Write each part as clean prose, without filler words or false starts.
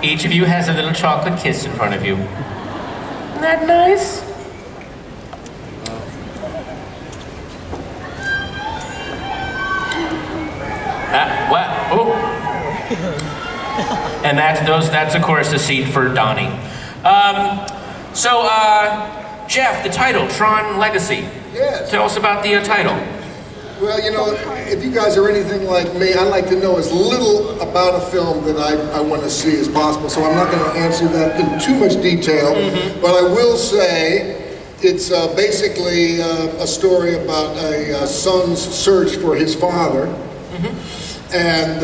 Each of you has a little chocolate kiss in front of you. Isn't that nice? What? Oh. And that's of course a seat for Donnie. Jeff, the title, Tron Legacy. Yes. Tell us about the title. Well, you know, if you guys are anything like me, I'd like to know as little about a film that I want to see as possible, so I'm not going to answer that in too much detail, but I will say it's basically a story about a son's search for his father, and,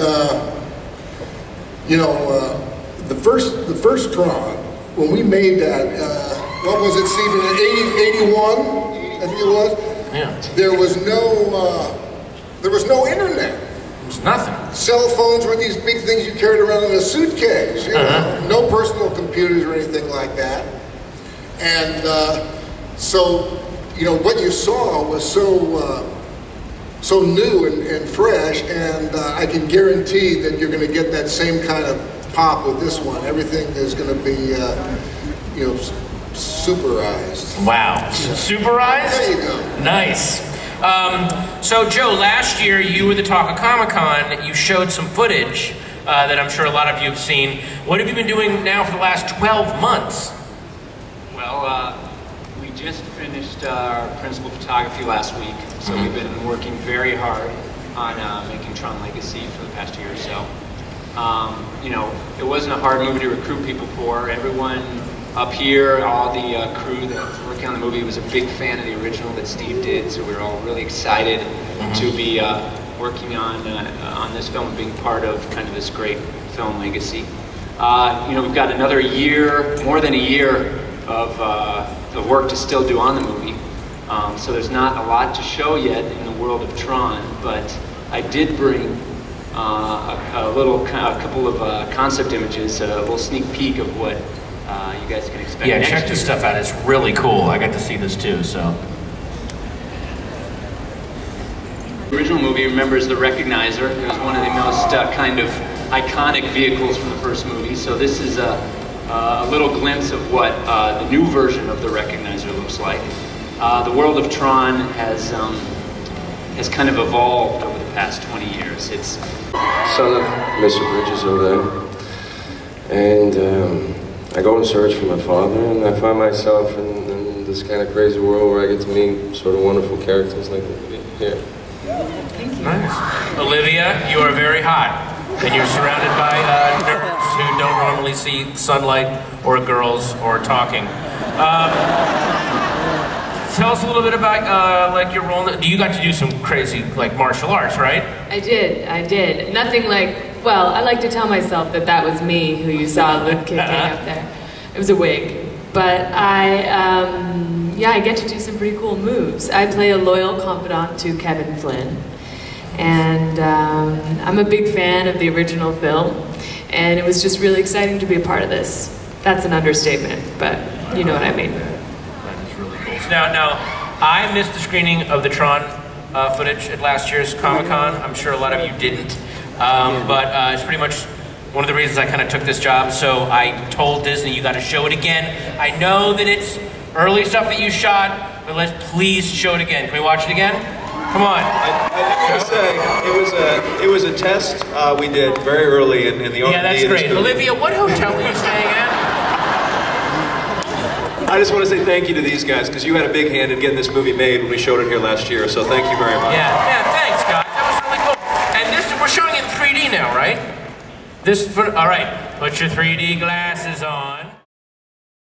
you know, the first Tron, when we made that, what was it, Stephen, in 81, I think it was? Yeah. There was no internet. There's nothing. Cell phones were these big things you carried around in a suitcase. You know? No personal computers or anything like that. And so, you know, what you saw was so new and fresh, and I can guarantee that you're going to get that same kind of pop with this one. Everything is going to be, you know, superized. Wow. Superized? There you go. Nice. So Joe, last year you were the talk of Comic-Con. You showed some footage that I'm sure a lot of you have seen. What have you been doing now for the last 12 months? Well, we just finished our principal photography last week, so we've been working very hard on making Tron Legacy for the past year or so. You know, it wasn't a hard movie to recruit people for. Everyone up here, all the crew that was working on the movie was a big fan of the original that Steve did, so we were all really excited to be working on this film and being part of kind of this great film legacy. You know, we've got another year, more than a year of work to still do on the movie, so there's not a lot to show yet in the world of Tron, but I did bring a couple of concept images, a little sneak peek of what you guys can expect. Yeah, check this stuff out. It's really cool. I got to see this too, so. The original movie, remember, is the Recognizer. It was one of the most kind of iconic vehicles from the first movie. So this is a little glimpse of what the new version of the Recognizer looks like. The world of Tron has kind of evolved over the past 20 years. It's son of Mr. Bridges over there, and I go in search for my father, and I find myself in this kind of crazy world where I get to meet sort of wonderful characters like here. Thank you. Nice. Olivia, you are very hot, and you're surrounded by nerds who don't normally see sunlight or girls or talking. Tell us a little bit about like your role. You got to do some crazy like martial arts, right? I did. Nothing like. Well, I like to tell myself that that was me who you saw lip kicking up there. It was a wig. But yeah, I get to do some pretty cool moves. I play a loyal confidant to Kevin Flynn. And I'm a big fan of the original film. And it was just really exciting to be a part of this. That's an understatement, but you know what I mean. That is really cool. So now, I missed the screening of the Tron footage at last year's Comic-Con. I'm sure a lot of you didn't. But it's pretty much one of the reasons I kind of took this job, so I told Disney, you got to show it again. I know that it's early stuff that you shot, but let's please show it again. Can we watch it again? Come on. I have to say, it was a test we did very early in the opening. Yeah, that's great. Olivia, what hotel are you staying at? I just want to say thank you to these guys, because you had a big hand in getting this movie made when we showed it here last year, so thank you very much. Yeah, thanks, guys. That was really cool. And this, we're showing it in 3D now, right? All right, put your 3D glasses on.